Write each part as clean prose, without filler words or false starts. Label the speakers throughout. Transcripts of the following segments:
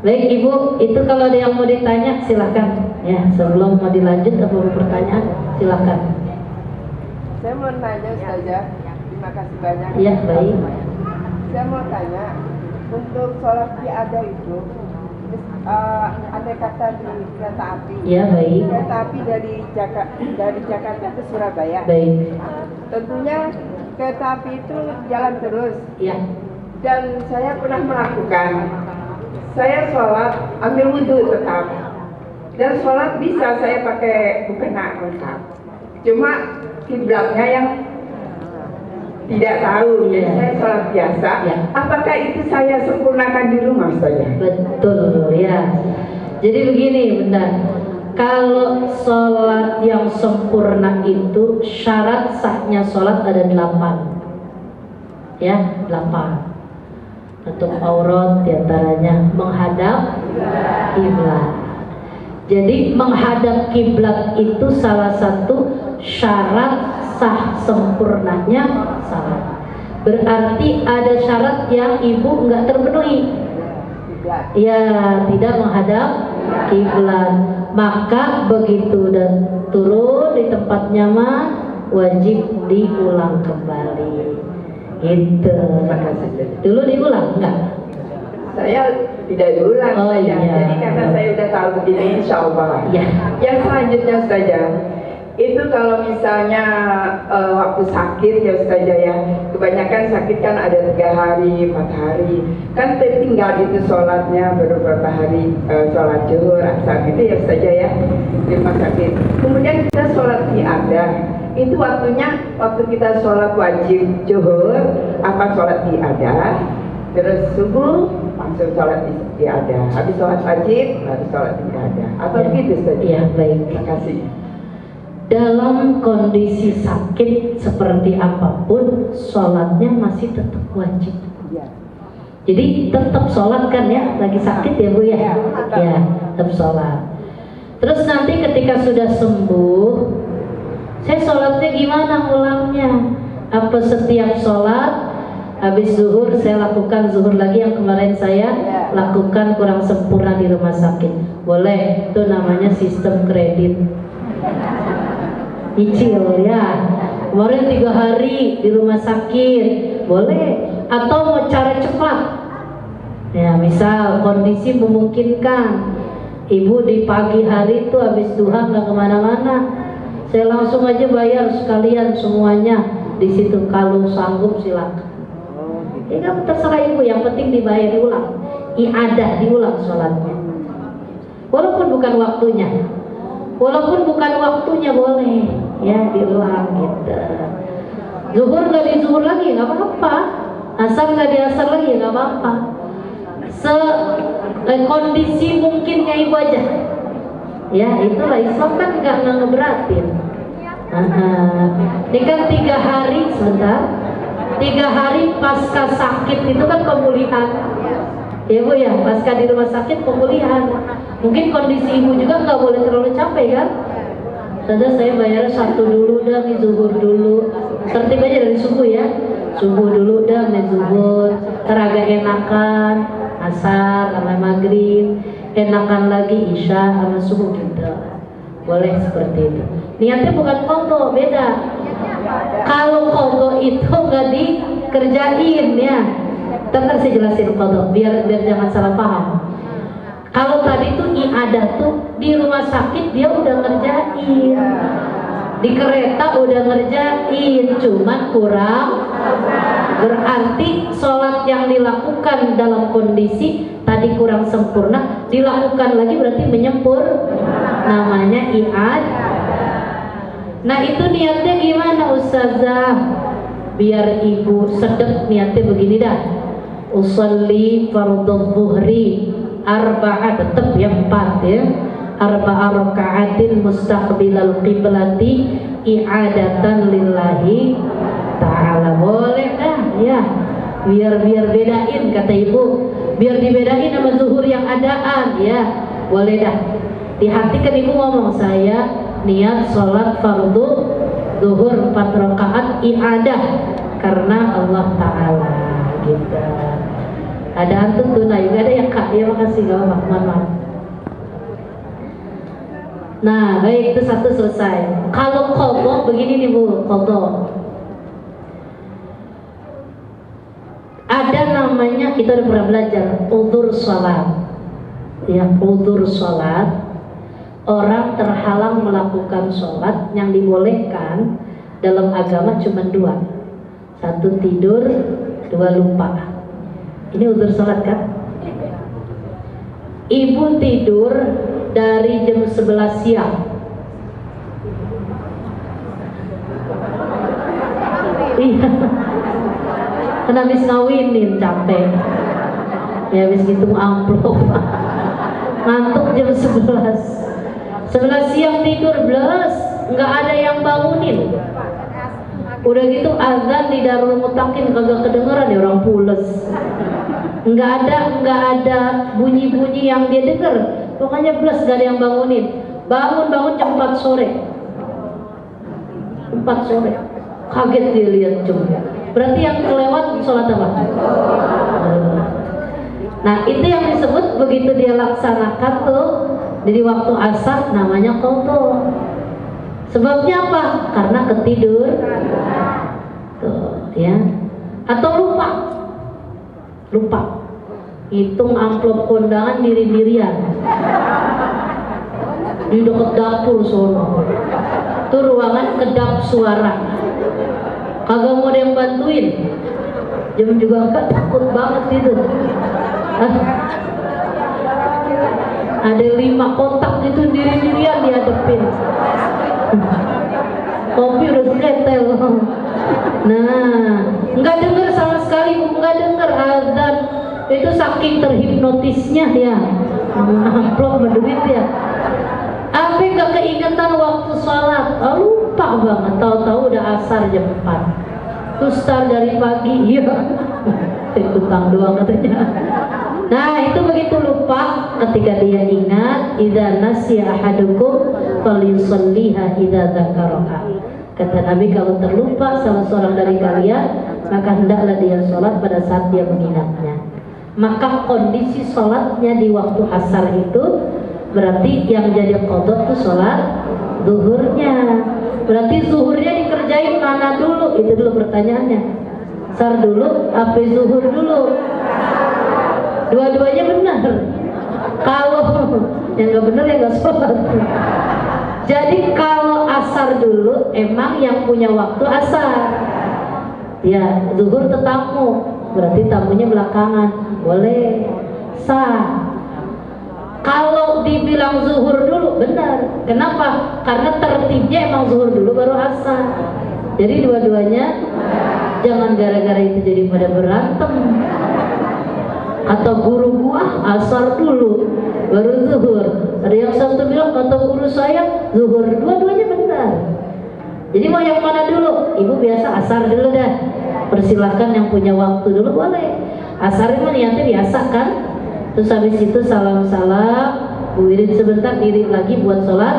Speaker 1: Baik Ibu, itu kalau ada yang mau ditanya silahkan ya, sebelum mau dilanjut atau mau pertanyaan silahkan.
Speaker 2: Saya mau nanya saja, terima kasih banyak.
Speaker 1: Iya baik.
Speaker 2: Saya mau tanya, untuk sholat ada itu, andai kata di kereta api.
Speaker 1: Iya baik.
Speaker 2: Kereta api dari Jakarta ke Surabaya.
Speaker 1: Baik.
Speaker 2: Tentunya kereta api itu jalan terus.
Speaker 1: Iya.
Speaker 2: Dan saya pernah melakukan. Saya sholat ambil wudhu tetap, dan sholat bisa saya pakai mukena lengkap. Cuma kiblatnya yang tidak tahu, jadi saya sholat biasa. Apakah itu saya sempurnakan di rumah saja?
Speaker 1: Betul ya. Jadi begini Bunda, kalau sholat yang sempurna itu syarat sahnya sholat ada 8 ya, 8. Untuk aurat diantaranya menghadap kiblat. Jadi menghadap kiblat itu salah satu syarat sah sempurnanya salat. Berarti ada syarat yang ibu nggak terpenuhi. Ya, tidak menghadap kiblat. Maka begitu dan turun di tempat nyaman wajib diulang kembali. Gitu. Dulu diulang enggak?
Speaker 2: Saya tidak diulang saja.
Speaker 1: Iya.
Speaker 2: Jadi karena saya udah tahu begini, insya Allah.
Speaker 1: Ya.
Speaker 2: Yang selanjutnya saja, itu kalau misalnya waktu sakit ya saja ya, kebanyakan sakit kan ada 3 hari, 4 hari, kan tertinggal itu sholatnya beberapa hari, sholat zuhur, asar itu ya saja ya di rumah sakit. Kemudian kita sholat ada. Itu waktunya waktu kita sholat wajib zuhur, apa sholat ada, terus subuh langsung sholat ada, habis sholat wajib lalu sholat ada, atau
Speaker 1: ya.
Speaker 2: gitu saja.
Speaker 1: Ya baik.
Speaker 2: Terima kasih.
Speaker 1: Dalam kondisi sakit seperti apapun, sholatnya masih tetap wajib.
Speaker 2: Ya.
Speaker 1: Jadi tetap sholat kan ya, lagi sakit ya Bu ya? Ya, tetap sholat. Terus nanti ketika sudah sembuh, saya sholatnya gimana ulangnya? Apa setiap sholat habis zuhur saya lakukan zuhur lagi yang kemarin saya lakukan kurang sempurna di rumah sakit? Boleh, itu namanya sistem kredit. Cicil ya. Kemarin 3 hari di rumah sakit, boleh. Atau mau cara cepat? Ya, misal kondisi memungkinkan, ibu di pagi hari itu habis duha nggak kemana-mana, saya langsung aja bayar sekalian semuanya di situ, kalau sanggup silakan. Ya kan terserah ibu, yang penting dibayar, diulang, iadah diulang sholatnya. Walaupun bukan waktunya, boleh ya diulang gitu. Zuhur nggak di zuhur lagi nggak apa-apa, asar nggak di asar lagi nggak apa-apa. Kondisi mungkinnya ibu aja. Ya itulah Islam kan nggak ngeberatin. Ini kan 3 hari sebentar. 3 hari pasca sakit itu kan pemulihan. Ya Bu ya, pasca di rumah sakit pemulihan. Mungkin kondisi ibu juga nggak boleh terlalu capek kan? Saja saya bayar 1 dulu dah, nih zuhur dulu. Tertib aja dari subuh ya. Subuh dulu dah, nih zuhur. Teraga enakan, asar sama maghrib. Enakan lagi isya sama subuh gitu. Boleh seperti itu. Niatnya bukan qadha, beda. Kalau qadha itu nggak dikerjain ya. Ntar saya jelasin qadha biar jangan salah paham. Kalau tadi tuh iadah tuh di rumah sakit dia udah ngerjain, di kereta udah ngerjain, cuman kurang. Berarti sholat yang dilakukan dalam kondisi tadi kurang sempurna, dilakukan lagi berarti menyempur, namanya iadah. Nah itu niatnya gimana Ustazah? Biar ibu sedek niatnya begini dah. Usolli fardhu dhuhri arba'ah, tetap yang 4 ya. Arba'a raka'atin mustaqbilal qiblati i'adatan lillahi ta'ala. Boleh dah ya. Biar bedain kata ibu. Biar dibedain sama zuhur yang adaan ya. Boleh dah. Di hati kan ibu ngomong, saya niat sholat fardu zuhur 4 rakaat i'adah karena Allah Ta'ala gitu. Ada antum tunai, nggak ada yang kak. Ya makasih, gak apa-apa, mohon maaf. Nah, baik, itu satu selesai. Kalau qadha begini nih Bu, qadha. Ada namanya, kita udah pernah belajar, udzur sholat. Ya, udzur sholat. Orang terhalang melakukan sholat, yang dibolehkan dalam agama cuma dua. Satu tidur, dua lupa. Ini udzur sholat kan? Ibu tidur dari jam 11 siang. Iya. Kan habis ngawinin, capek. Ya habis gitu amplop. Ngantuk jam 11. 11 siang tidur, belas, nggak ada yang bangunin. Udah gitu azan di Darul Mutakin kagak kedengeran ya, orang pules. Nggak ada bunyi-bunyi yang dia denger. Pokoknya belas, gak ada yang bangunin. Bangun jam 4 sore. 4 sore. Kaget dia lihat jam. Berarti yang kelewat sholat apa? Nah, itu yang disebut begitu dia laksanakan tuh, jadi waktu asar namanya qadha. Sebabnya apa? Karena ketidur. Tuh, ya. Atau lupa. Hitung amplop kondangan diri-dirian di dekat dapur sono. Itu ruangan kedap suara. Kagak mau ada yang bantuin. Jam juga enggak, takut banget itu. Ada 5 kotak itu diri-dirian dihadepin. Kopi udah seketel. Nah, nggak dengar sama sekali, nggak dengar azan. Itu saking terhipnotisnya ya, amplop berduit ya. Apa nggak keingetan waktu sholat? Oh, lupa banget. Tahu-tahu udah asar jam 4. Terus start dari pagi, iya. Utang doang katanya. Nah, itu begitu lupa, ketika dia ingat, idza nasiya ahadukum falyusalliha idza dzakaraha. Kata Nabi, kalau terlupa salah seorang dari kalian, maka hendaklah dia sholat pada saat dia mengingatnya. Maka kondisi sholatnya di waktu asar itu berarti yang jadi qadha itu sholat zuhurnya. Berarti zuhurnya dikerjain mana dulu? Itu dulu pertanyaannya. Asar dulu, apa zuhur dulu? Dua-duanya benar. Kalau yang nggak benar ya nggak sholat. Jadi kalau asar dulu, emang yang punya waktu asar. Ya, zuhur tetamu, berarti tamunya belakangan, boleh sah. Kalau dibilang zuhur dulu, benar. Kenapa? Karena tertibnya emang zuhur dulu baru asar. Jadi dua-duanya, jangan gara-gara itu jadi pada berantem. Atau guru gua asar dulu baru zuhur. Ada yang satu bilang kata guru saya zuhur. Dua-duanya benar. Jadi mau yang mana dulu? Ibu biasa asar dulu dah. Persilahkan yang punya waktu dulu boleh. Asar itu niatnya biasa kan. Terus habis itu salam-salam, wirid sebentar, diri lagi buat sholat.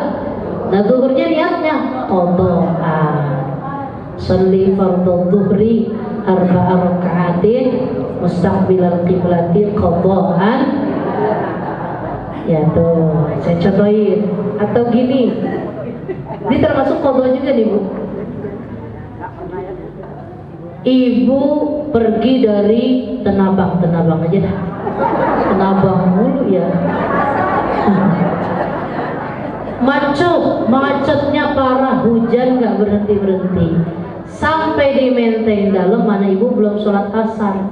Speaker 1: Nah zuhurnya niatnya qadha. Sholli fardhu dhuhri arba'a raka'atin mustaqbilal qiblati qadhaan. Ya tuh, saya contohin. Atau gini, ini termasuk qadha juga nih Bu. Ibu pergi dari Tenabang aja dah. Tenabang mulu ya. Macetnya parah, hujan nggak berhenti. Sampai di Menteng Dalam, mana ibu belum sholat asar.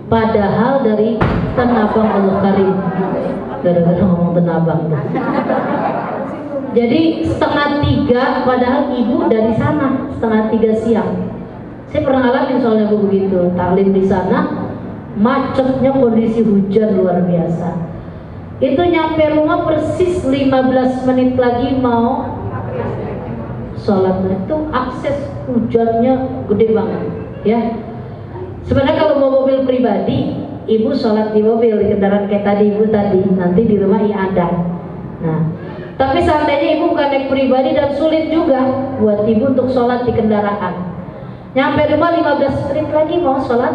Speaker 1: Padahal dari Tenabang Allah Karim. Gara-gara ngomong Tenabang tuh. Jadi 2:30, padahal ibu dari sana 2:30 siang. Saya pernah ngalamin soalnya Bu begitu, taklim di sana, macetnya kondisi hujan luar biasa. Itu nyampe rumah persis 15 menit lagi mau sholat. Itu akses hujannya gede banget ya. Sebenarnya kalau mau mobil pribadi, ibu sholat di mobil, di kendaraan kayak tadi ibu tadi, nanti di rumah ada. Nah, tapi seandainya ibu bukan naik pribadi dan sulit juga buat ibu untuk sholat di kendaraan. Nyampe rumah 15 menit lagi mau sholat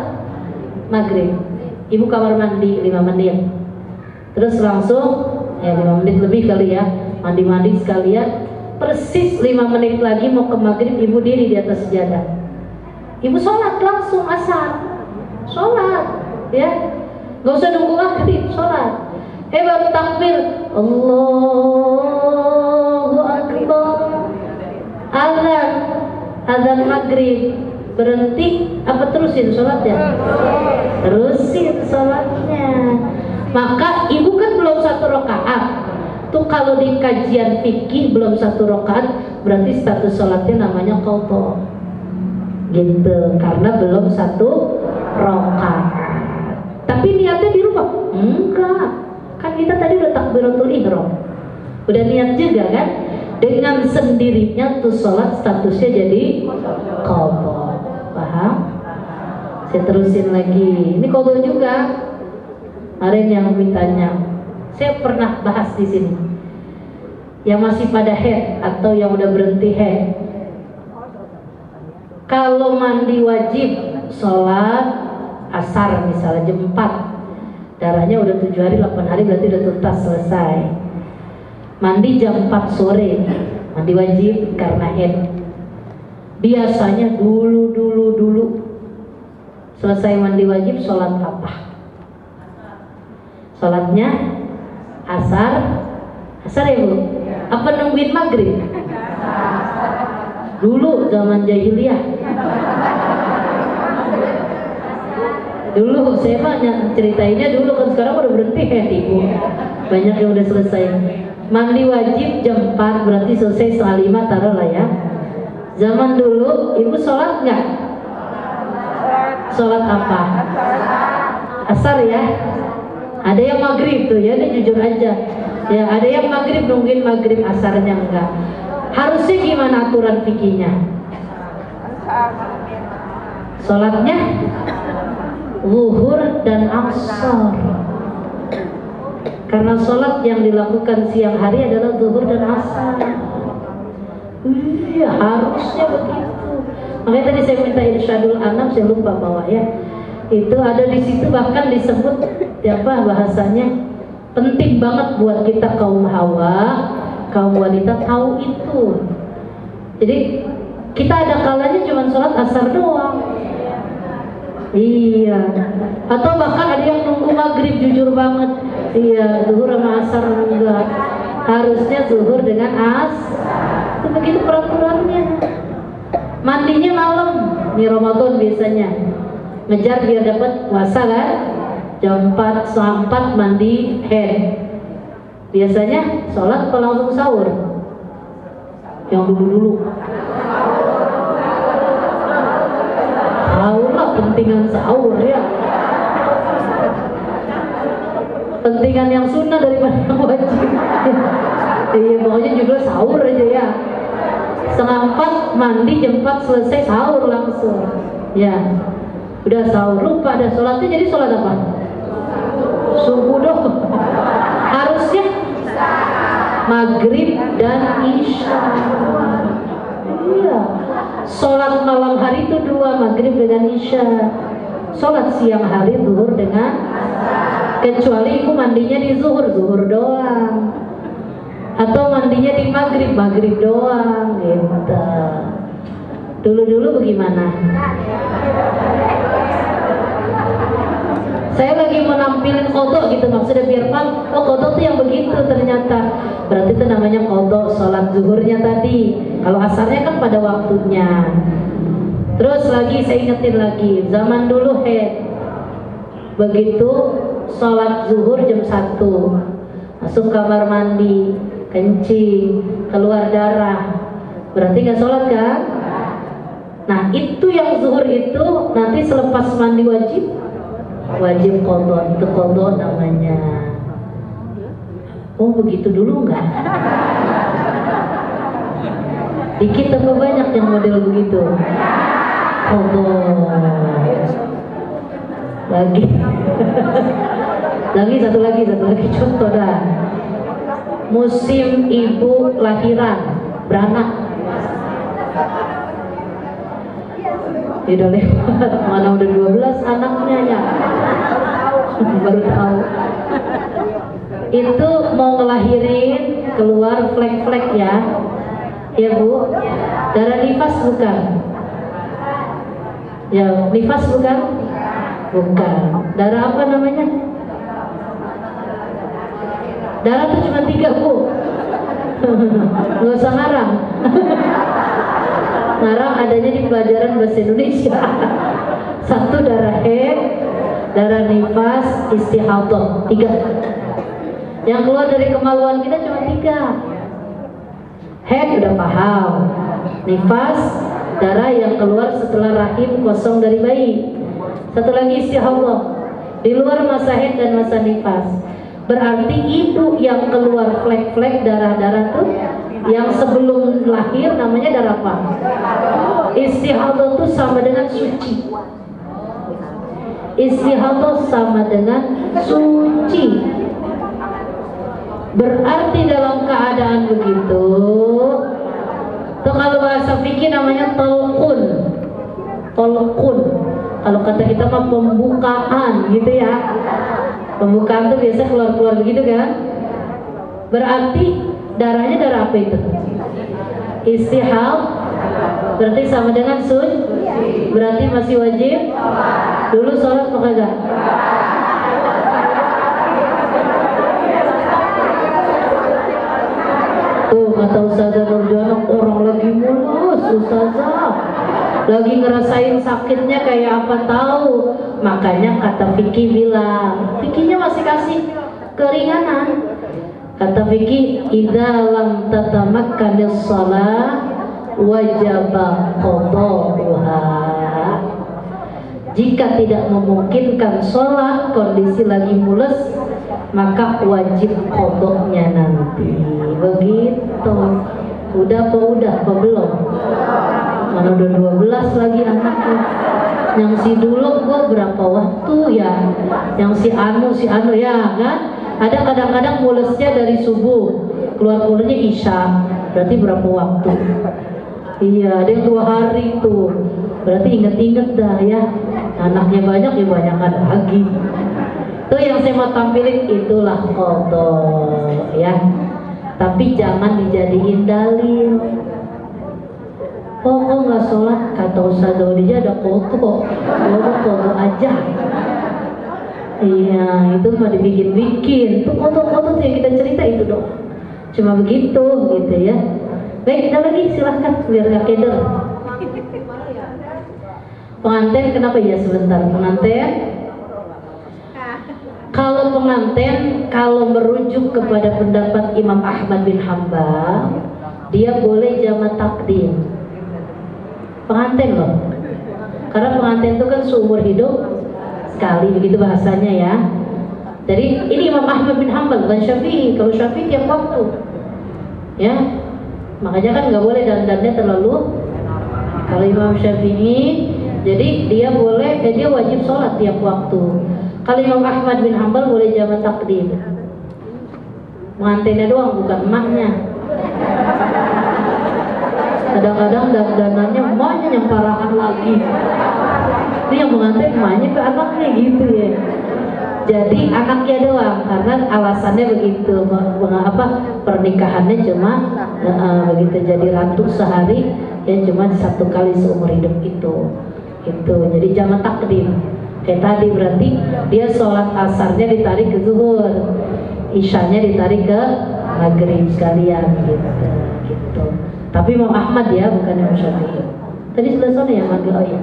Speaker 1: maghrib. ibu kamar mandi 5 menit, terus langsung ya 5 menit lebih kali ya, mandi sekalian, persis 5 menit lagi mau ke maghrib, ibu diri di atas sejadah, ibu sholat langsung asar, sholat ya, gak usah nunggu maghrib, sholat. Baru takbir, Allahu Akbar, azan maghrib, berhenti apa terusin sholatnya? Terusin sholatnya. Maka ibu kan belum 1 rakaat tuh, kalau di kajian fikih belum 1 rakaat berarti status sholatnya namanya qadha gitu, karena belum 1 rakaat. Tapi niatnya dirubah? Enggak, kan kita tadi udah takbiratul ihram, udah niat juga kan, dengan sendirinya tuh sholat statusnya jadi qadha. Paham? Saya terusin lagi, ini qadha juga. Ada yang mintanya, saya pernah bahas di sini, yang masih pada haid atau yang udah berhenti haid, kalau mandi wajib sholat asar misalnya jam 4, darahnya udah 7 hari 8 hari berarti udah tuntas selesai. Mandi jam 4 sore, mandi wajib karena haid. Biasanya dulu selesai mandi wajib sholat apa? Sholatnya asar ya bu? Apa nungguin maghrib? Dulu zaman jahiliyah. Dulu saya mah ceritainnya dulu, kan sekarang udah berhenti ya ibu. Banyak yang udah selesai. Mandi wajib jam 4 berarti selesai setengah 5 taruh lah ya. Zaman dulu ibu sholat nggak? Sholat apa? Asar ya. Ada yang maghrib tuh ya, ini jujur aja ya, ada yang maghrib nungguin maghrib, asarnya enggak. Harusnya gimana aturan fikihnya? Sholatnya zuhur dan asar, karena sholat yang dilakukan siang hari adalah zuhur dan asar. Iya, harusnya begitu. Makanya tadi saya minta irsyadul anam, saya lupa bawa ya. Itu ada di situ, bahkan disebut apa bahasanya, penting banget buat kita kaum hawa, kaum wanita tahu itu. Jadi kita ada kalanya cuma sholat asar doang. Iya. Atau bahkan ada yang nunggu maghrib, jujur banget. Iya, zuhur sama asar enggak. Harusnya zuhur dengan asar. Itu begitu peraturannya. Mandinya malam, di Ramadan biasanya. Ngejar biar dapat puasa kan, jam 4 mandi haid. Biasanya sholat atau langsung sahur? Yang dulu tahu lah pentingan sahur ya, pentingan yang sunnah daripada yang wajib. Iya, pokoknya judul sahur aja ya. 3:30 mandi, jam 4 selesai sahur langsung ya. Udah sahur, lupa ada sholatnya, jadi sholat apa? Subuh dong. Harusnya maghrib dan isya. Iya. Sholat malam hari itu 2, maghrib dengan isya. Sholat siang hari zuhur dengan, kecuali ibu mandinya di zuhur doang, atau mandinya di maghrib doang gitu. Dulu bagaimana? Saya lagi mau nampilin qadha gitu, maksudnya biar paham, oh qadha tuh yang begitu ternyata. Berarti itu namanya qadha sholat zuhurnya tadi. Kalau asarnya kan pada waktunya. Terus lagi saya ingetin lagi, zaman dulu haid, begitu sholat zuhur jam 1, masuk kamar mandi, kencing, keluar darah, berarti nggak sholat kan? Nah itu yang zuhur itu nanti selepas mandi wajib qadha, itu qadha namanya. Oh begitu dulu enggak? Dikit atau banyak yang model begitu? Qadha. Lagi satu lagi contoh dah. Musim ibu lahiran, beranak. Udah lewat, mana udah 12 anaknya ya. Baru tahu. Itu mau ngelahirin keluar flek-flek ya. Ya Bu, darah nifas bukan? Ya, nifas bukan? Bukan. Darah apa namanya? Darah itu cuma 3 Bu. Nggak usah ngarang. Ngarang adanya di pelajaran bahasa Indonesia. 1 darah haid, darah nifas, istihadah. 3. Yang keluar dari kemaluan kita cuma 3. Haid udah paham. Nifas, darah yang keluar setelah rahim kosong dari bayi. 1 lagi istihadah. Di luar masa haid dan masa nifas. Berarti ibu yang keluar flek-flek darah-darah tuh yang sebelum lahir namanya darah apa? Istihadah tuh sama dengan suci. Istihadah sama dengan suci. Berarti dalam keadaan begitu tuh kalau bahasa fikih namanya tolqun. Tolqun. Kalau kata kita mah pembukaan gitu ya. Pembukaan tuh biasa keluar-keluar begitu kan. Berarti darahnya darah apa itu? Istihal. Berarti sama dengan berarti masih wajib. Dulu sholat apa kagak? Tuh kata Ustazah Nurjana, orang lagi mulus Ustazah, lagi ngerasain sakitnya kayak apa tahu. Makanya kata Fikih bilang, Fikihnya masih kasih keringanan. Kata Fikih, idza lam tatamakkanis shalah wajaba qada'uha. Jika tidak memungkinkan sholat, kondisi lagi mulus, maka wajib qada'nya nanti. Begitu. Udah apa belum? Mana udah 12 lagi anaknya. Yang si dulu gua berapa waktu ya? Yang si anu ya kan? Ada kadang-kadang mulusnya dari subuh, keluarnya isya. Berarti berapa waktu? Iya, ada yang 2 hari tuh. Berarti inget-inget dah ya. Anaknya banyak ya banyakan lagi. Itu yang saya mau tampilin, itulah qadha ya. Tapi jangan dijadiin dalil. Kok nggak sholat? Kata Ustaz Dodija ada qadha. Qadha aja. Iya, itu mah dibikin-bikin. Tuh qadha yang kita cerita itu dong. Cuma begitu gitu ya. Baik, ada lagi silahkan biar nggak keder. Pengantin kenapa ya sebentar pengantin? Kalau pengantin, kalau merujuk kepada pendapat Imam Ahmad bin Hambal, dia boleh jamak takdim. Pengantin loh. Karena pengantin itu kan seumur hidup sekali, begitu bahasanya ya. Jadi ini Imam Ahmad bin Hambal, bukan Syafi'i. Kalau Syafi'i tiap waktu, ya. Makanya kan nggak boleh dandannya terlalu. Kalau Imam Syafi'i, jadi dia boleh, dia wajib sholat tiap waktu. Kalau Imam Ahmad bin Hambal boleh jamak takdim. Pengantinnya doang, bukan emaknya. Kadang-kadang dandanannya emaknya yang parahan lagi. Ini yang mengantin emaknya ke anaknya gitu ya. Jadi anaknya doang, karena alasannya begitu. Pernikahannya cuma begitu, jadi ratu sehari ya cuma 1 kali seumur hidup itu. Jadi jamak takdim. Kayak tadi berarti dia sholat asarnya ditarik ke zuhur, isyanya ditarik ke maghrib sekalian gitu. Tapi Imam Ahmad ya, bukan Imam Syafi'i. Tadi sudah sore ya manggil oh ya.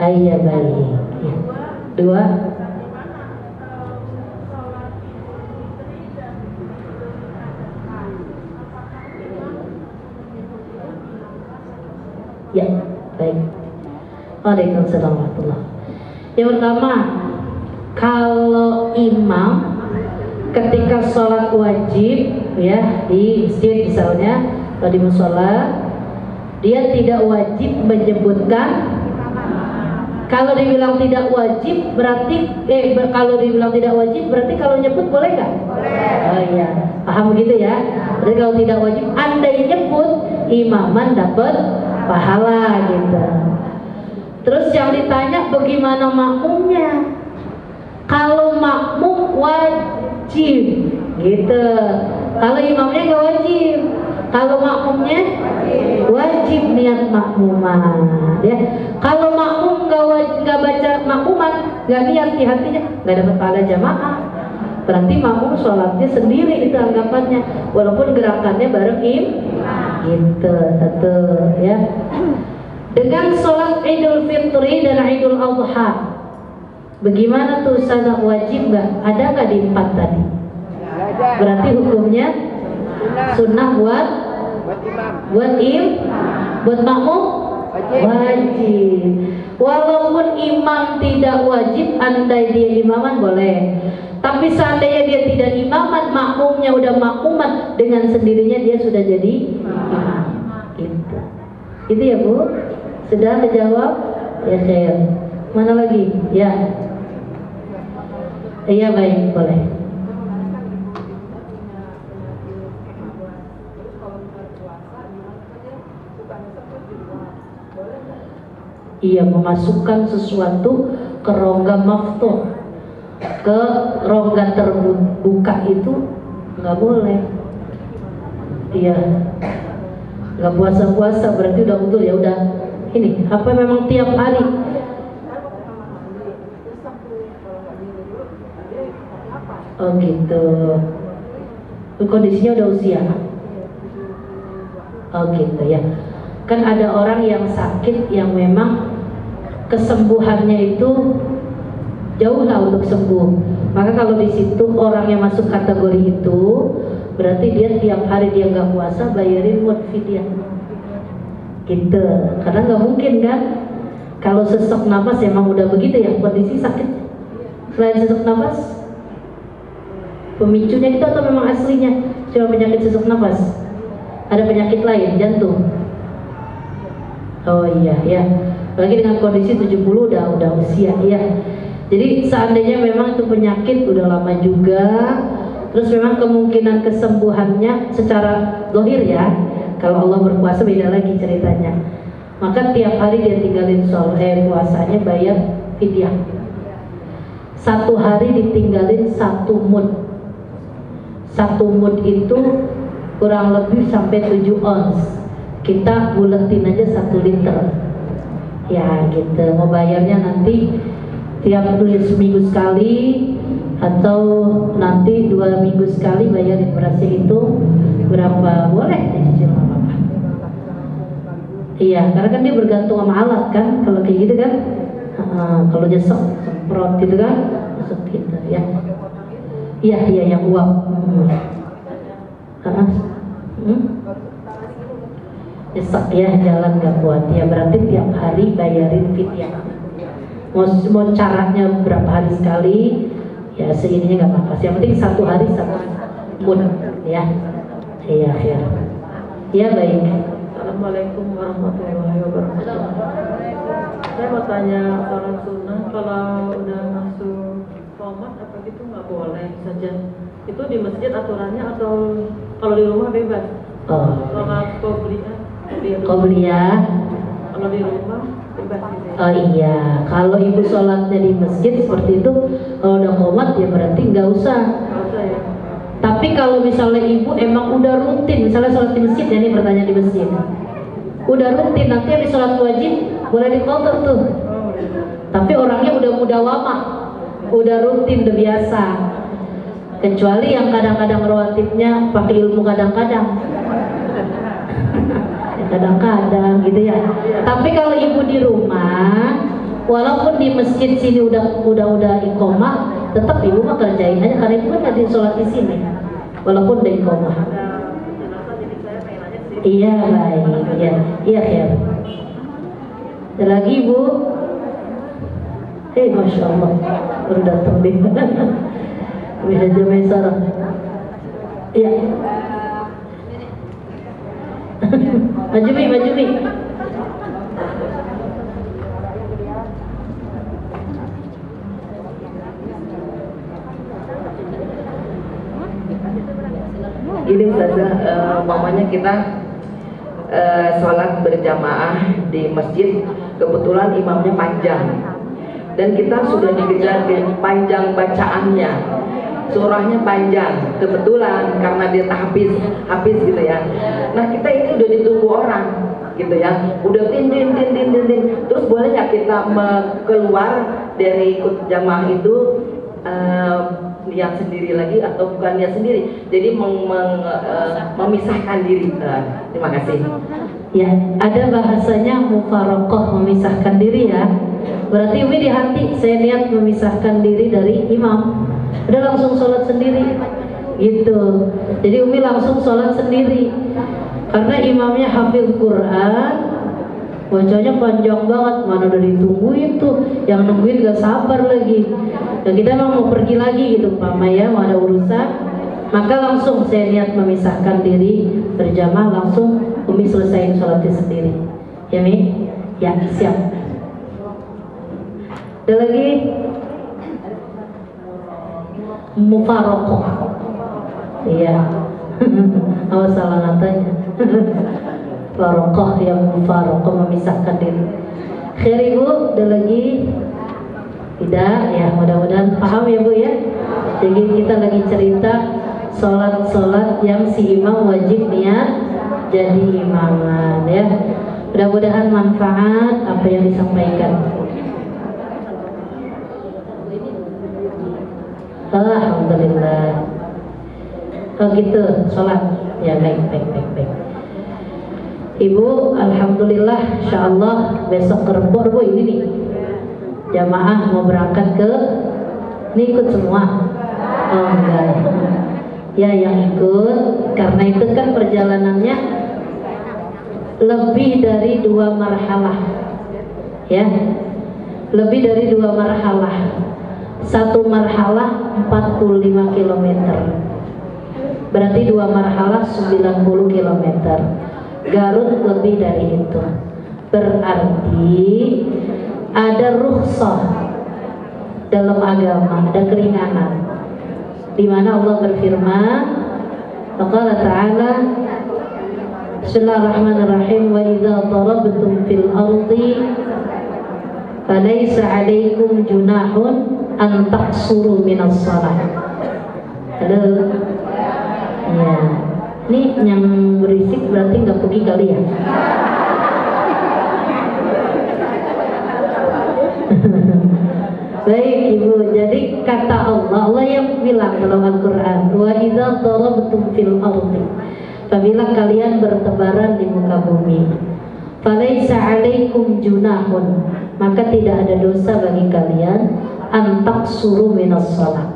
Speaker 1: Iya baik. Ya. 2. Ya, baik. Waalaikumsalam warahmatullahi. Yang pertama, kalau imam ketika sholat wajib ya di masjid misalnya atau di musola, dia tidak wajib menyebutkan Kalau dibilang tidak wajib berarti kalau dibilang tidak wajib berarti kalau nyebut boleh nggak? Boleh. Oh iya, paham begitu ya. Jadi kalau tidak wajib, andai nyebut imaman dapat pahala gitu. Terus yang ditanya bagaimana makmumnya? Kalau makmum wajib gitu. Kalau imamnya nggak wajib. Kalau makmumnya wajib niat makmuman ya. Kalau makmum nggak baca makmuman, nggak niat di hatinya, nggak dapat pahala jamaah. Berarti makmum sholatnya sendiri itu anggapannya, walaupun gerakannya bareng gitu satu ya. Dengan sholat Idul Fitri dan Idul Adha, bagaimana tuh sana wajib nggak? Ada nggak di 4 tadi? Berarti hukumnya sunnah buat makmum wajib. Walaupun imam tidak wajib, andai dia imaman boleh. Tapi seandainya dia tidak imaman, makmumnya udah makmuman, dengan sendirinya dia sudah jadi imam. Gitu. Itu ya Bu? Sudah terjawab? Ya khair. Mana lagi? Ya. Iya baik, boleh. Iya, memasukkan sesuatu ke rongga maftuh, ke rongga terbuka itu nggak boleh. Iya, nggak puasa-puasa berarti udah betul ya udah. Ini apa memang tiap hari? Oh gitu. Kondisinya udah usia. Oh gitu ya. Kan ada orang yang sakit yang memang kesembuhannya itu jauh lah untuk sembuh. Maka kalau di situ orang yang masuk kategori itu, berarti dia tiap hari dia nggak puasa bayarin buat fidyah. Gitu. Karena nggak mungkin kan? Kalau sesak nafas emang udah begitu ya kondisi sakit. Selain sesak nafas, pemicunya itu atau memang aslinya cuma penyakit sesak nafas? Ada penyakit lain, jantung. Oh iya ya. Lagi dengan kondisi 70 udah usia ya. Jadi seandainya memang itu penyakit udah lama juga, terus memang kemungkinan kesembuhannya secara zahir ya. Kalau Allah berkuasa beda lagi ceritanya. Maka tiap hari dia tinggalin puasanya bayar fidyah. 1 hari ditinggalin 1 mud. 1 mud itu kurang lebih sampai 7 ons. Kita buletin aja 1 liter ya gitu. Mau bayarnya nanti tiap seminggu sekali atau nanti 2 minggu sekali bayarin berasnya itu berapa, boleh dicicil apa-apa. Iya, karena kan dia bergantung sama alat kan, kalau kayak gitu kan. Kalau nyesek semprot gitu kan, masuk gitu ya. Iya yang uap. Nyesek ya, jalan gak kuat ya, berarti tiap hari bayarin fidyah. Mau caranya berapa hari sekali ya, seininya gak apa-apa. Yang penting 1 hari 1 mud ya. Iya ya baik.
Speaker 3: Assalamualaikum warahmatullahi wabarakatuh. Saya mau tanya sholat sunnah kalau udah masuk qomat apa gitu nggak boleh saja? Itu di masjid aturannya atau kalau di rumah bebas? Sholat
Speaker 1: Qobliyah.
Speaker 3: Kalau di rumah bebas gitu ya?
Speaker 1: Oh iya, kalau ibu sholatnya di masjid seperti itu, kalau udah qomat ya berarti nggak usah.
Speaker 3: Ya.
Speaker 1: Tapi kalau misalnya ibu emang udah rutin, misalnya sholat di masjid ya, ini pertanyaan di masjid, udah rutin, nanti habis sholat wajib boleh diqodha tuh. Tapi orangnya udah mudawamah, udah rutin, udah biasa. Kecuali yang kadang-kadang rawatibnya pakai ilmu kadang-kadang. Kadang-kadang gitu ya. Tapi kalau ibu di rumah, walaupun di masjid sini udah iqomah, tetap ibu mah kerjain aja karena ibu kan nggak sholat di sini, walaupun udah iqomah. Iya baik, iya ya. Ada lagi ibu? Masya Allah, baru datang deh. Bisa jamaah sarah. Iya. Maju Mi.
Speaker 4: Gini saja, mamanya kita sholat berjamaah di masjid, kebetulan imamnya panjang dan kita sudah dikejar panjang bacaannya, surahnya panjang, kebetulan karena dia habis gitu ya. Nah kita ini udah ditunggu orang gitu ya, udah tin, terus boleh nggak kita keluar dari ikut jamaah itu niat sendiri lagi atau bukan niat sendiri, jadi memisahkan diri. Terima kasih.
Speaker 1: Ya, ada bahasanya mufarokoh, memisahkan diri ya. Berarti Umi di hati saya niat memisahkan diri dari imam, udah langsung sholat sendiri gitu. Jadi Umi langsung sholat sendiri karena imamnya hafiz Quran, bacanya panjang banget, mana udah ditungguin tuh, yang nungguin gak sabar lagi. Dan kita emang mau pergi lagi gitu Mama ya, mau ada urusan, maka langsung saya niat memisahkan diri berjamaah, langsung Umi selesaiin sholatnya sendiri. Ya Mi? Ya siap. Ada lagi? Mufarokoh. Iya. Awas salah katanya. Farokoh, yang mufarokoh, memisahkan diri. Khair Ibu, ada lagi? Tidak, ya mudah-mudahan paham ya Bu ya. Jadi kita lagi cerita sholat-sholat yang si imam wajib niat jadi imaman ya. Mudah-mudahan manfaat apa yang disampaikan. Alhamdulillah. Oh gitu, sholat ya, baik. Ibu, alhamdulillah, insyaallah besok kerbor Bu ini nih. Jamaah mau berangkat ke, ini ikut semua? Oh enggak. Ya yang ikut, karena itu kan perjalanannya lebih dari 2 marhalah. Ya. Lebih dari 2 marhalah. 1 marhalah 45 km. Berarti 2 marhalah 90 km. Garut lebih dari itu. Berarti ada rukhsah dalam agama, ada keringanan. Di mana Allah berfirman, Qala ta'ala, Bismillahirrahmanirrahim, wa idza darabtum fil ardi falaysa 'alaikum junahun an taqsuru minas shalah. Halo. Ya. Ini yang berisik berarti nggak pergi kali ya? Baik Ibu, jadi kata Allah yang bilang dalam Al-Quran, wa idza darabtum fil ardi, apabila kalian bertebaran di muka bumi, falaisa 'alaikum junahun, maka tidak ada dosa bagi kalian an taqsuru minas shalah,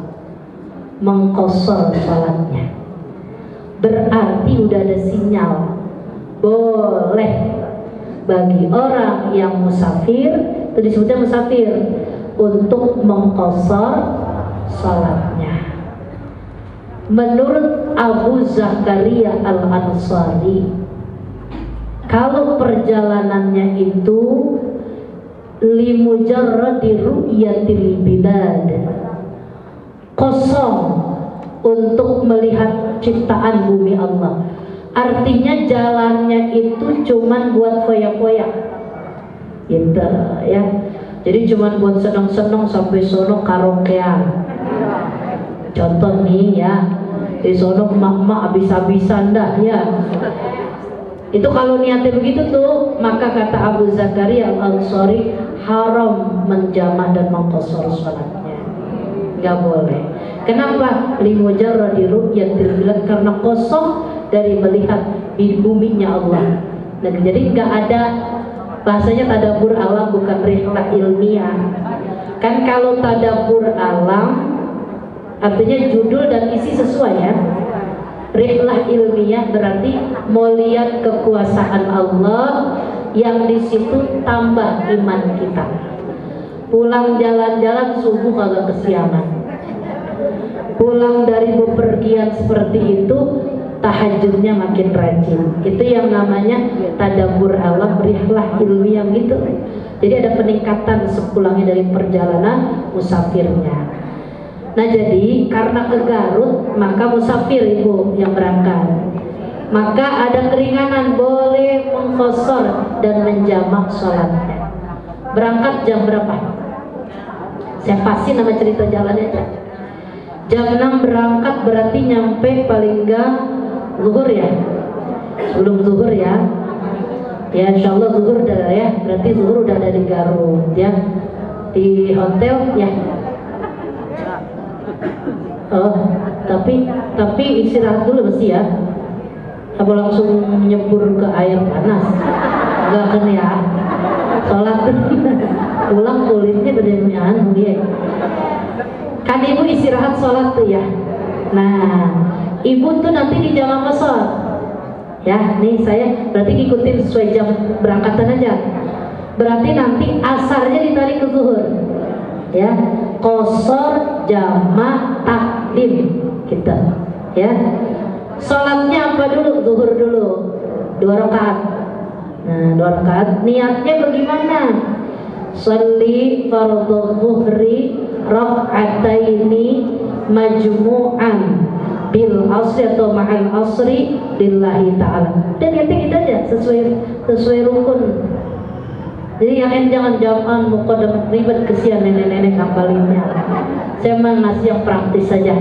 Speaker 1: mengqasar salatnya. Berarti udah ada sinyal boleh bagi orang yang musafir, itu disebutnya musafir, untuk mengqasar salatnya. Menurut Abu Zakaria Al-Ansari, kalau perjalanannya itu limujarradi ru'yatil bilad, kosong untuk melihat ciptaan bumi Allah, artinya jalannya itu cuman buat foya-foya gitu ya. Jadi cuman buat seneng-seneng sampai sono karaokean. Contoh nih ya, di sono emak-emak habis-habisan dah ya. Itu kalau niatnya begitu tuh, maka kata Abu Zakaria Al-Ansari, haram menjamah dan mengqasar salatnya. Enggak boleh. Kenapa? Limujarradi ru'yatil bilad, karena kosong dari melihat di buminya Allah. Nah, jadi enggak ada, bahasanya tadabbur alam, bukan rihlah ilmiah. Kan kalau tadabbur alam artinya judul dan isi sesuai ya. Rihlah ilmiah berarti mau lihat kekuasaan Allah, yang di situ tambah iman kita. Pulang jalan-jalan subuh kagak kesiangan. Pulang dari bepergian seperti itu, tahajudnya makin rajin. Itu yang namanya tadabbur alam, rihlah ilmiah gitu. Jadi ada peningkatan sepulangnya dari perjalanan musafirnya. Nah jadi karena ke Garut maka musafir ibu yang berangkat, maka ada keringanan, boleh mengqasar dan menjamak sholatnya. Berangkat jam berapa? Saya pasti nama cerita jalannya aja. Jam 6 berangkat berarti nyampe paling enggak zuhur ya, sebelum zuhur ya. Ya insya Allah zuhur udah ya, berarti zuhur udah ada di Garut ya, di hotel ya. Oh, tapi istirahat dulu mesti ya. Apa langsung nyebur ke air panas? Enggak kan ya. Sholat pulang kulitnya berdemian ya. Kan ibu istirahat sholat tuh ya. Nah, ibu tuh nanti di jamak qasar. Ya, nih saya berarti ikutin sesuai jam berangkatan aja. Berarti nanti asarnya ditarik ke zuhur. Ya, qasar jamak takdim gitu ya. Sholatnya apa dulu? Zuhur dulu 2 rakaat. Nah 2 rakaat niatnya bagaimana? Sholli fardhu zuhri raka'ataini majmu'an bil asri atau ma'al asri lillahi ta'ala. Dan niatnya gitu aja sesuai rukun. Jadi yang jangan jaman muqaddam ribet, kesian nenek-nenek ngapalinnya. Saya mau ngasih yang praktis saja.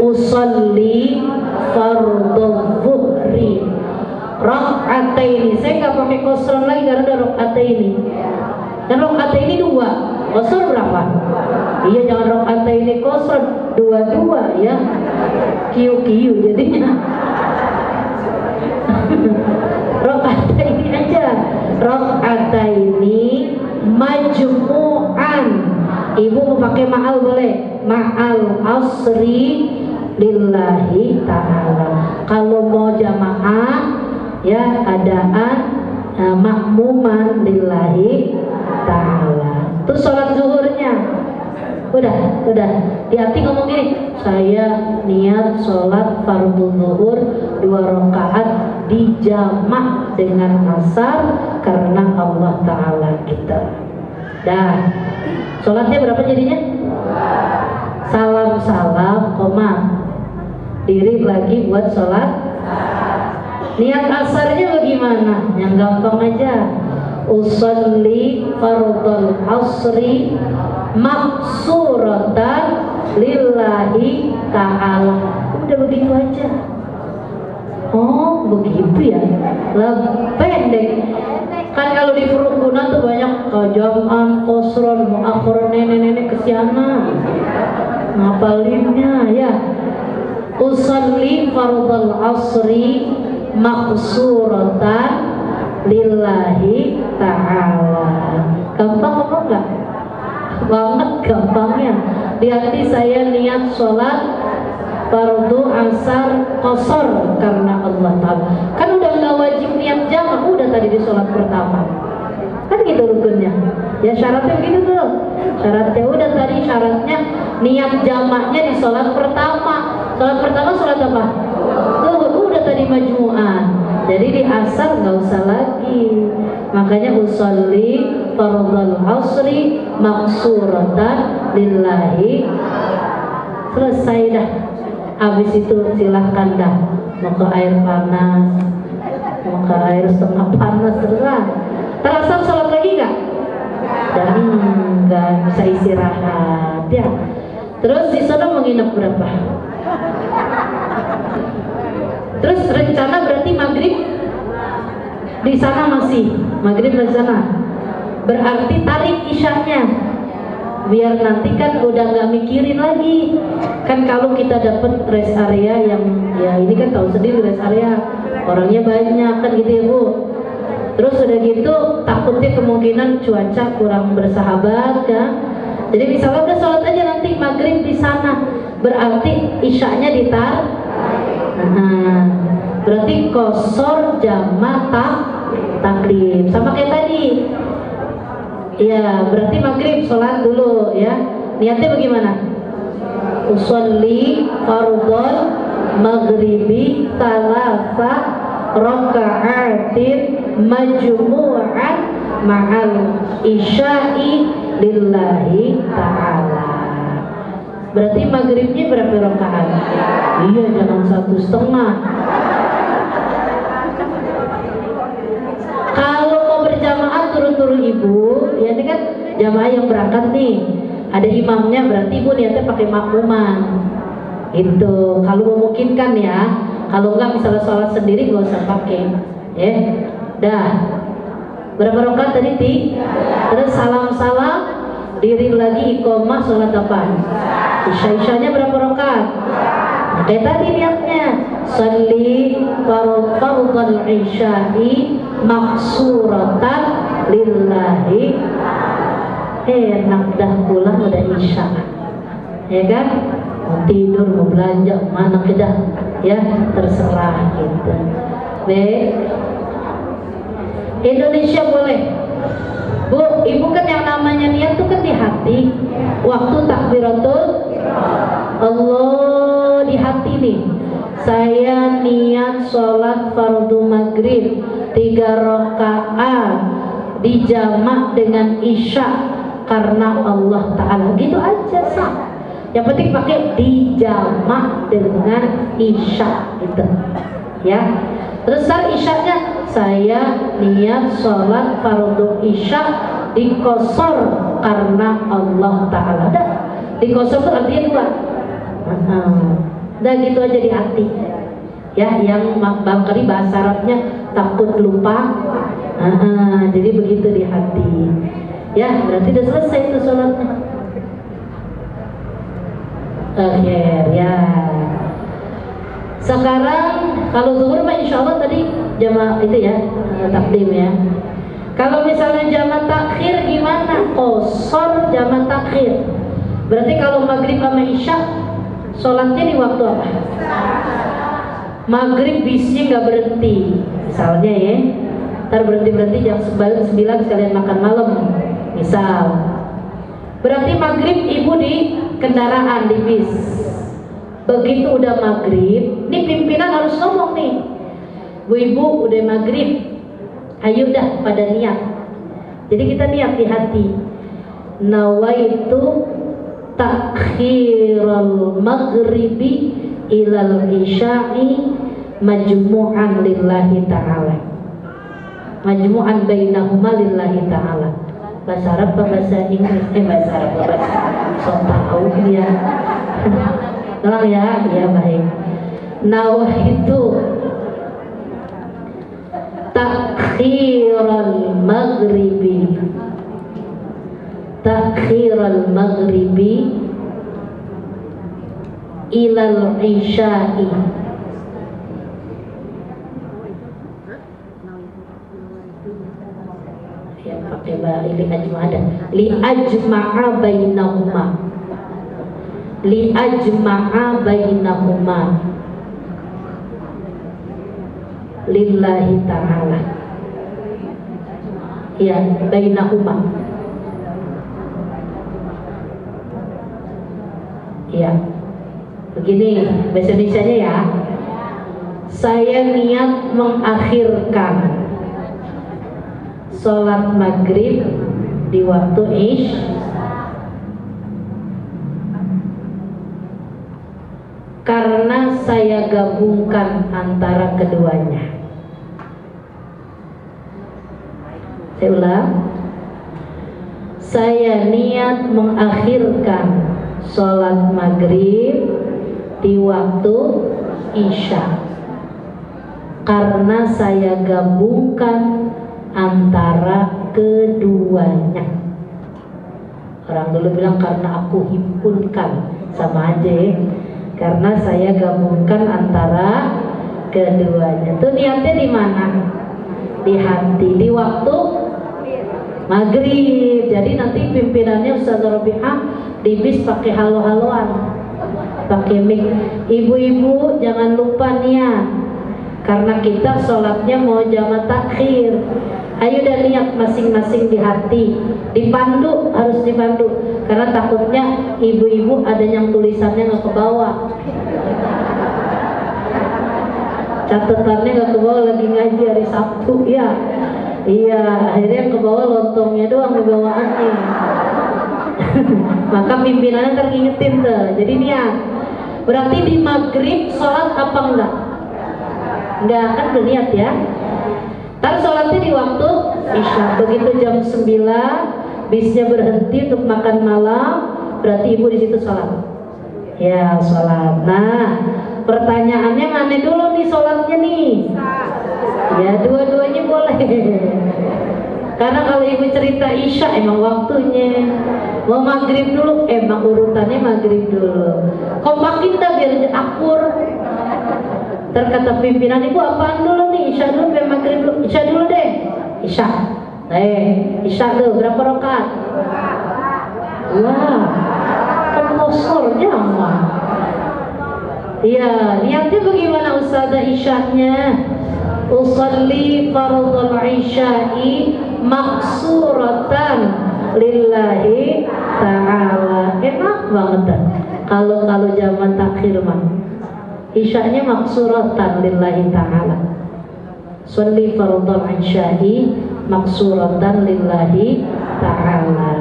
Speaker 1: Usolli fardhu zuhri rak'ataini. Saya nggak pakai qasran lagi karena ada rak'ataini. Dan rak'ataini 2. Qasar berapa? Iya, jangan rak'ataini qasran 2 ya. Kiu jadinya. Rak'ataini aja. Rak'ataini majmu'an. Ibu mau pakai ma'al boleh, ma'al asri lillahi ta'ala. Kalau mau jamaah ya adaan makmuman lillahi ta'ala. Terus sholat zuhurnya udah di hati ngomong gini, saya niat sholat fardhu zuhur 2 rakaat dijamak dengan asar karena Allah Ta'ala kita. Dah, sholatnya berapa jadinya? Salam koma, diri lagi buat sholat. Niat asarnya bagaimana? Yang gampang aja. Usolli fardhal asri maksuratan lillahi ta'ala. Udah begitu aja. Oh begitu ya, lebih pendek. Kan kalau di perukunan tuh banyak jaman, qasron, muakhir, nenek-nenek kesiana ngapalinnya ya. Usolli fardhal asri maksuratan lillahi ta'ala. Gampang apa enggak? Banget gampangnya. Di hati saya niat sholat fardhu asar qasar karena Allah Ta'ala. Kan udah nggak wajib niat jamak, udah tadi di sholat pertama. Kan gitu rukunnya. Ya syaratnya begitu tuh. Syaratnya udah tadi, syaratnya niat jamaknya di sholat pertama. Sholat pertama sholat apa? Tuh udah tadi majmu'an. Jadi di asar nggak usah lagi. Makanya usolli fardhal asri maksuratan lillahi. Selesai dah. Habis itu silahkan dah mau ke air panas, mau ke air setengah panas, terserah. Terasa sholat lagi nggak? Dan nggak bisa istirahat ya. Terus di sana mau nginep berapa? Terus rencana berarti maghrib di sana masih maghrib di sana. Berarti tarik isyanya. Biar nanti kan udah nggak mikirin lagi. Kan kalau kita dapat rest area yang ya ini kan tahu sendiri rest area orangnya banyak kan gitu ya Bu. Terus udah gitu takutnya kemungkinan cuaca kurang bersahabat kan. Jadi misalnya udah sholat aja nanti maghrib di sana. Berarti isyanya ditarik. Nah, berarti qasar jamak takdim sama kayak tadi. Ya, berarti maghrib sholat dulu ya. Niatnya bagaimana? Usolli fardhal maghribi talasa raka'atin majmu'an ma'al isya'i lillahi ta'ala. Berarti maghribnya berapa rakaat? Iya, jangan 1,5. Kalau mau berjamaah turun-turun ibu, ya ini kan jamaah yang berangkat nih, ada imamnya, berarti ibu niatnya pakai makmuman. Itu kalau memungkinkan ya. Kalau enggak misalnya sholat sendiri nggak usah pakai. Ya, dah. Berapa rakaat tadi? 3. Terus salam-salam, diri lagi iqomah, sholat apa? Isya-isyanya berapa rakaat? Kayak tadi niatnya, sholli fardhal isya'i maksuratan lillahi. Enak dah, pulang udah isya, ya kan? Mau tidur, mau belanja, mana kedah, ya terserah gitu. Baik, Indonesia boleh. Bu, ibu kan yang namanya niat tuh kan di hati. Waktu takbiratul Allah di hati nih. Saya niat sholat fardu maghrib 3 rakaat dijamak dengan isya karena Allah Ta'ala, gitu aja sah. Yang penting pakai dijamak dengan isya gitu ya. Terus isyanya saya niat sholat fardu isya dikosor karena Allah Ta'ala. Dah, dikosor itu artinya 2. Udah gitu aja di hati ya. Yang barangkali bahasa Arabnya takut lupa, jadi begitu di hati ya. Berarti udah selesai itu sholatnya. Akhir ya. Sekarang kalau zuhur mah insya Allah tadi jamaah itu ya, takdim ya. Kalau misalnya jamaah takhir gimana? Qosor jamaah takhir. Berarti kalau maghrib sama isya sholatnya di waktu apa? Maghrib bisnya nggak berhenti, misalnya ya, ntar berhenti jam 9 sekalian makan malam, misal. Berarti maghrib ibu di kendaraan, di bis. Begitu udah maghrib, nih pimpinan harus ngomong nih, bu ibu udah maghrib, ayo dah pada niat. Jadi kita niat di hati, nawaitu takhiral maghribi ilal isya'i majmu'an lillahi ta'ala, majmu'an bainahuma lillahi ta'ala. Bahasa Arab apa bahasa Inggris? Bahasa Arab apa bahasa sok tahu ya. Tolong ya, ya baik. Nawaitu takhiral maghribi ilal isya'i ya, pakai li ajma'ada li ajma'a bainahuma lillahi ta'ala ya, bainahuma ya. Begini bahasa Indonesianya ya, saya niat mengakhirkan sholat maghrib di waktu isya karena saya gabungkan antara keduanya. Saya ulang, saya niat mengakhirkan sholat maghrib di waktu isya karena saya gabungkan antara keduanya. Orang dulu bilang karena aku himpunkan, sama aja ya. Karena saya gabungkan antara keduanya. Itu niatnya di mana? Di hati, di waktu maghrib. Jadi nanti pimpinannya Ustaz Rabi'ah di bis pakai halo-haloan, pakai mic. Ibu-ibu jangan lupa niat, karena kita sholatnya mau jamaah takhir. Ayo dan niat masing-masing di hati. Dipandu, harus dipandu, karena takutnya ibu-ibu ada yang tulisannya nggak ke bawah, catatannya nggak ke bawah, lagi ngaji hari Sabtu ya. Iya, akhirnya ke bawah lontongnya doang di bawaannya. Maka pimpinannya teringetin tuh. Jadi niat. Berarti di maghrib sholat apa enggak? Enggak, kan udah niat ya. Ntar sholatnya di waktu isya. Begitu jam 9 bisnya berhenti untuk makan malam, berarti ibu di situ sholat. Ya, sholat. Nah, pertanyaannya mana dulu nih sholatnya nih? Ya, dua-duanya boleh. Karena kalau ibu cerita isya emang waktunya, mau maghrib dulu emang urutannya maghrib dulu. Kompakin dah biar akur. Terkata pimpinan, ibu apaan dulu nih? Isya dulu biar maghrib dulu. Isya dulu deh. Isya. Isya tuh berapa rakaat? Wah, kan kosor jamaah. Iya, niatnya bagaimana Ustazah isyanya? Usalli fardhal isya'i maksuratan lillahi ta'ala. Enak banget dah. Kalau zaman takhir mah isya'nya maksuratan lillahi ta'ala. Sholli fardhal isya'i maksuratan lillahi ta'ala.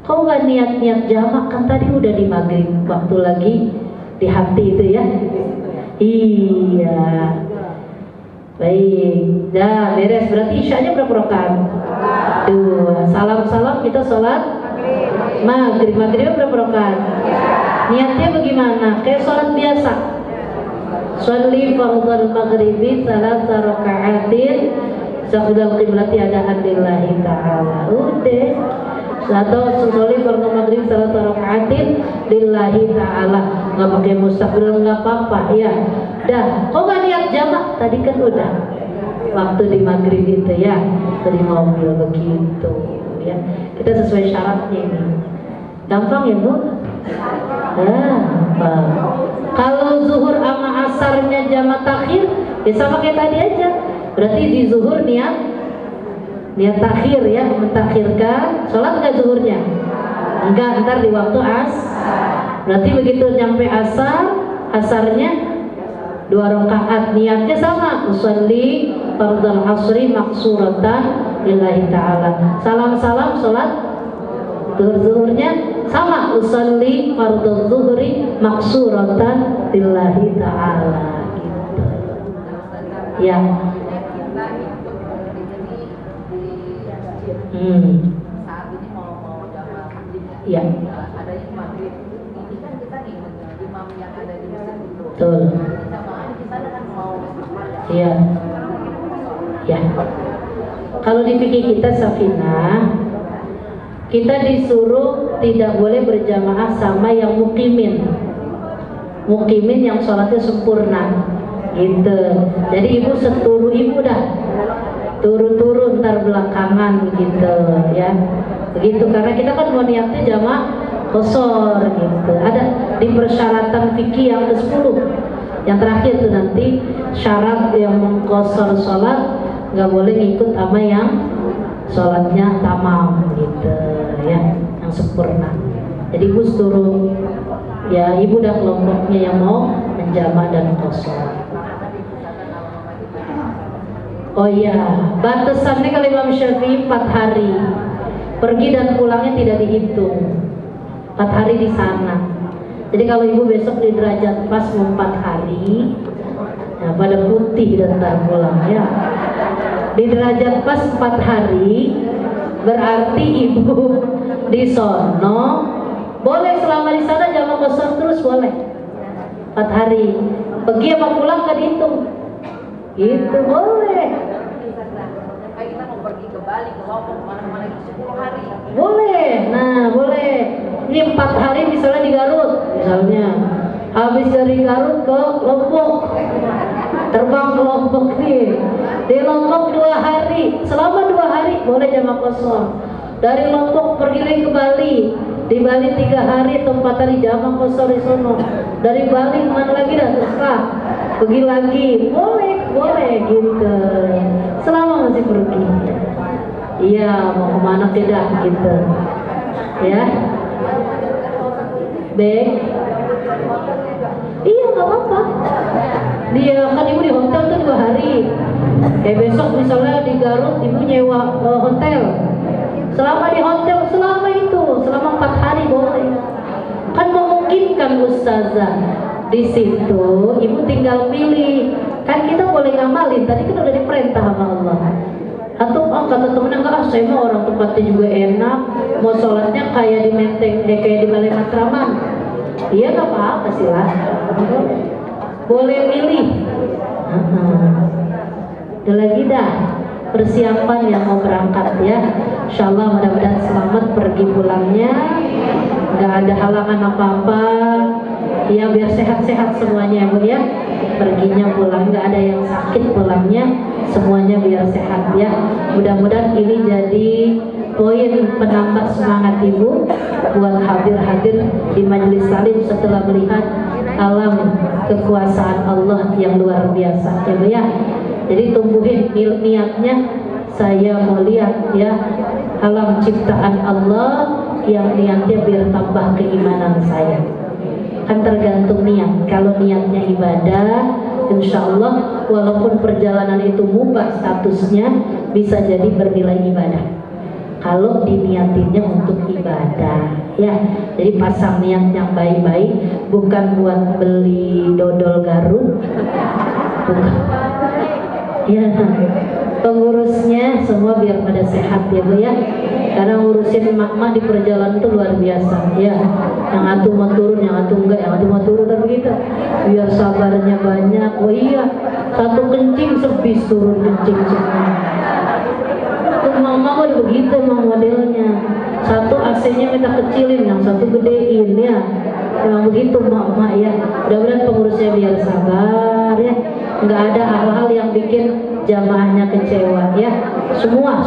Speaker 1: Kau gak niat-niat jamak? Kan tadi udah di maghrib, waktu lagi di hati itu ya. Iya. Baik, dah beres. Berarti isyanya berapa rakaat? 2. Salam-salam kita sholat maghrib. Maghribnya berapa rakaat? Niatnya bagaimana? Kayak sholat biasa. Sholli fardhal maghribi 3 raka'atin saqdal qiblati adaan lillahi ta'ala. Udah. Atau sholli fardhal maghrib 3 raka'atin lillahi ta'ala. Nggak pakai mustaqbil nggak apa-apa ya. Dah, kok nggak niat jamak? Tadi kan udah waktu di maghrib itu ya, tadi mobil begitu ya. Kita sesuai syaratnya ini. Gampang ya bu? Gampang. Kalau zuhur sama asarnya jamak takhir, ya sama kayak tadi aja. Berarti di zuhur niat takhir ya, mentakhirkan. Sholat nggak zuhurnya? Enggak, ntar di waktu Berarti begitu nyampe asarnya 2 rakaat, niatnya sama. Usolli fardhal asri maksuratan lillahi ta'ala. Salam-salam sholat zuhurnya sama. Usolli fardhal zuhri maksuratan lillahi ta'ala gitu. Ya.
Speaker 4: Saat ini mau jamaah
Speaker 1: Ya.
Speaker 4: adanya maghrib ini kan kita nih imam yang ada di masjid itu.
Speaker 1: Betul.
Speaker 4: Jamaah kita kan mau
Speaker 1: Iya. Ya. Kalau di fikih kita Safinah, kita disuruh tidak boleh berjamaah sama yang mukimin. Mukimin yang sholatnya sempurna. Gitu. Jadi ibu seturu ibu dah. Turun-turun ntar belakangan gitu ya. Begitu, karena kita kan mau niatnya jamaah qashar gitu. Ada di persyaratan fikih yang ke-10. Yang terakhir tuh nanti syarat yang mengqashar sholat nggak boleh ngikut sama yang sholatnya tamam gitu ya, yang sempurna. Jadi ibu turun ya, ibu udah kelompoknya yang mau menjamak dan qashar. Oh iya, batasannya kalau Imam Syafi'i 4 hari. Pergi dan pulangnya tidak dihitung. 4 hari di sana. Jadi kalau ibu besok di derajat pas mau 4 hari, ya pada putih dan ntar pulang ya. Di derajat pas 4 hari, berarti ibu di sono boleh selama di sana jamaah qashar terus boleh. 4 hari. Pergi apa pulang nggak dihitung. Itu boleh.
Speaker 4: Kayak kita mau pergi ke Bali, ke Lombok, mana-mana itu 10 hari.
Speaker 1: Boleh. Nah, boleh. Ini 4 hari misalnya di Garut, misalnya. Habis dari Garut ke Lombok. Terbang ke Lombok nih. Di Lombok 2 hari. Selama 2 hari boleh jamaah qashar. Dari Lombok pergi lagi ke Bali. Di Bali 3 hari atau 4 hari jamaah qashar di sono. Dari Bali mana lagi dah terserah. Pergi lagi, boleh gitu. Selama masih pergi. Iya, mau kemana tidak gitu. Ya. Baik. Iya, nggak apa-apa. Dia kan ibu di hotel tuh 2 hari. Kayak besok misalnya di Garut ibu nyewa hotel. Selama di hotel, selama itu selama 4 hari boleh. Kan memungkinkan ustazah. Di situ ibu tinggal pilih. Kan kita boleh ngamalin, tadi kan udah diperintah sama Allah. Atau kata temennya enggak, saya mau orang tempatnya juga enak, mau sholatnya kayak di Menteng, kayak di Balai Matraman. Iya nggak apa-apa silahkan, boleh milih. Ada lagi dah persiapan yang mau berangkat ya. Insya Allah mudah-mudahan selamat pergi pulangnya, nggak ada halangan apa-apa. Ya biar sehat-sehat semuanya Bu ya. Perginya pulang nggak ada yang sakit pulangnya, semuanya biar sehat ya. Mudah-mudahan ini jadi poin penambah semangat ibu buat hadir di majelis salim setelah melihat alam kekuasaan Allah yang luar biasa ya Bu ya. Jadi tumbuhin niatnya, saya mau lihat ya alam ciptaan Allah yang niatnya biar tambah keimanan saya. Kan tergantung niat. Kalau niatnya ibadah, insya Allah walaupun perjalanan itu mubah statusnya, bisa jadi bernilai ibadah. Kalau diniatinnya untuk ibadah, ya. Jadi pasang niat yang baik-baik, bukan buat beli dodol Garut, bukan. Ya, pengurusnya semua biar pada sehat ya Bu ya. Karena ngurusin emak-emak di perjalanan itu luar biasa ya. Yang atuh mau turun, yang atuh enggak, yang atuh mau turun dan begitu. Biar sabarnya banyak. Oh iya, satu kencing sepis turun kencing semua. Tuh mama udah begitu emang modelnya. Satu AC-nya minta kecilin, yang satu gedein ya. Memang begitu mak-mak ya. Mudah-mudahan pengurusnya biar sabar ya. Nggak ada hal-hal yang bikin jamaahnya kecewa ya.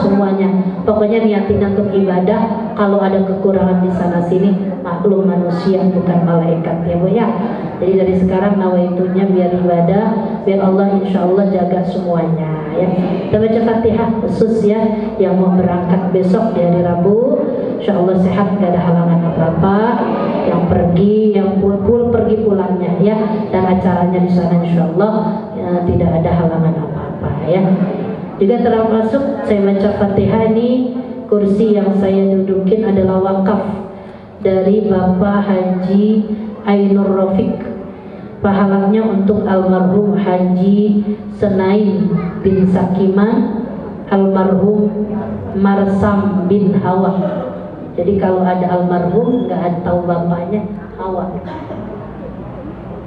Speaker 1: Semuanya pokoknya niatin untuk ibadah. Kalau ada kekurangan di sana sini, maklum manusia bukan malaikat ya Bu ya. Jadi dari sekarang nawaitunya biar ibadah, biar Allah insya Allah jaga semuanya ya. Kita baca Fatihah khusus ya yang mau berangkat besok di hari Rabu, insya Allah sehat, gak ada halangan apa-apa. Yang pergi, yang pergi pulangnya ya, dan acaranya di sana insya Allah ya, tidak ada halangan apa-apa ya. Juga termasuk saya baca Fatihah ini, kursi yang saya dudukin adalah wakaf dari Bapak Haji Ainur Rafiq. Pahalanya untuk almarhum Haji Senain bin Sakiman, almarhum Marsam bin Hawa. Jadi kalau ada almarhum nggak ada tahu bapaknya, Hawa.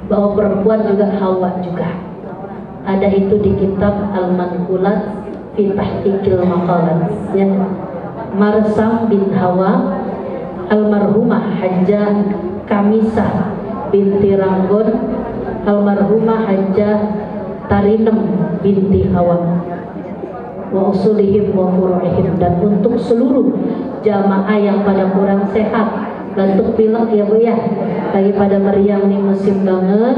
Speaker 1: Bahwa perempuan juga Hawa juga. Ada itu di kitab Al-Manqulat fi Tahqiqil Maqalat ya. Marsam bin Hawa, almarhumah Hajjah Kamisah binti Ranggon, almarhumah Hajjah Tarinem binti Hawa, wa usulihim wa furu'ihim. Dan untuk seluruh jamaah yang pada kurang sehat, batuk pilek ya Bu ya, lagi pada meriang nih musim banget,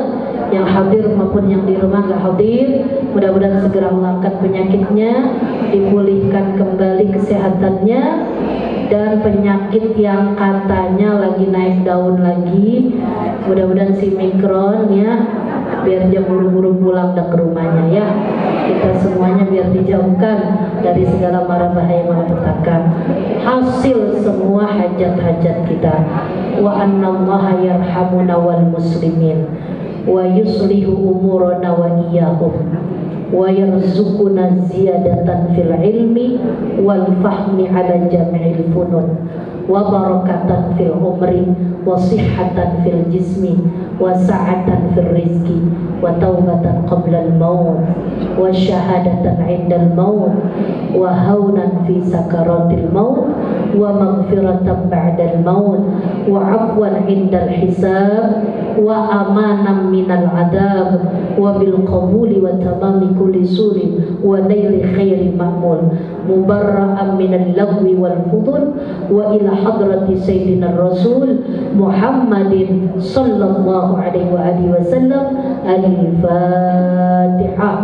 Speaker 1: yang hadir maupun yang di rumah nggak hadir, mudah-mudahan segera mengangkat penyakitnya, dipulihkan kembali kesehatannya, dan penyakit yang katanya lagi naik daun lagi, mudah-mudahan si Mikron ya, biar dia buru-buru pulang dan ke rumahnya ya. Kita semuanya biar dijauhkan dari segala mara bahaya malapetaka. Hasil semua hajat-hajat kita. Wa annallaha yarhamuna wal muslimin wa yuslihu umurana wa iyyahum wa yarzuquna ziyadatan fil ilmi wal fahmi ala jami'il funun wa barakatan fil umri wa sihhatan fil jismi wa sa'atan fil rizki wa taubatan qabla al maut wa syahadatan 'inda al maut wa haunan fi sakaratil maut wa maghfiratan ba'da al maut wa 'afwan 'inda al hisab wa amanan minal adab wa bil qabuli wa tamami kulli suri wa naili khairi ma'mul mubarra'an minal lagwi wal fudul wa ila hadrati sayyidina rasul Muhammadin sallallahu alaihi wa alihi wasallam. Al-Fatihah.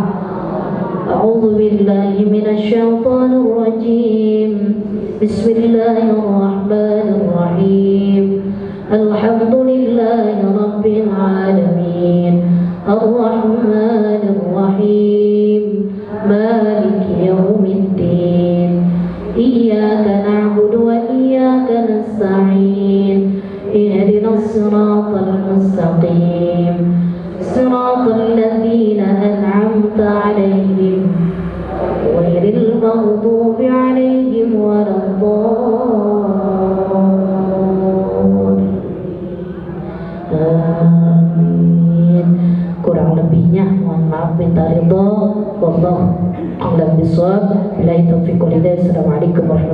Speaker 1: A'udzu billahi minasy syaithanir rajim. Bismillahirrahmanirrahim. Alhamdulillahi rabbil alamin. Ar-Rahmanir Rahim. Maliki yaumiddin. Iyyaka na'budu wa iyyaka nasta'in. الرحيم صراط الذين أنعمت عليهم غير المغضوب عليهم ولا الضالين. Amin. Kurang lebihnya mohon maaf minta ridho. Wallahu a'lam bishawab. Billahi taufiq wal hidayah. Assalamualaikum warahmatullahi wabarakatuh.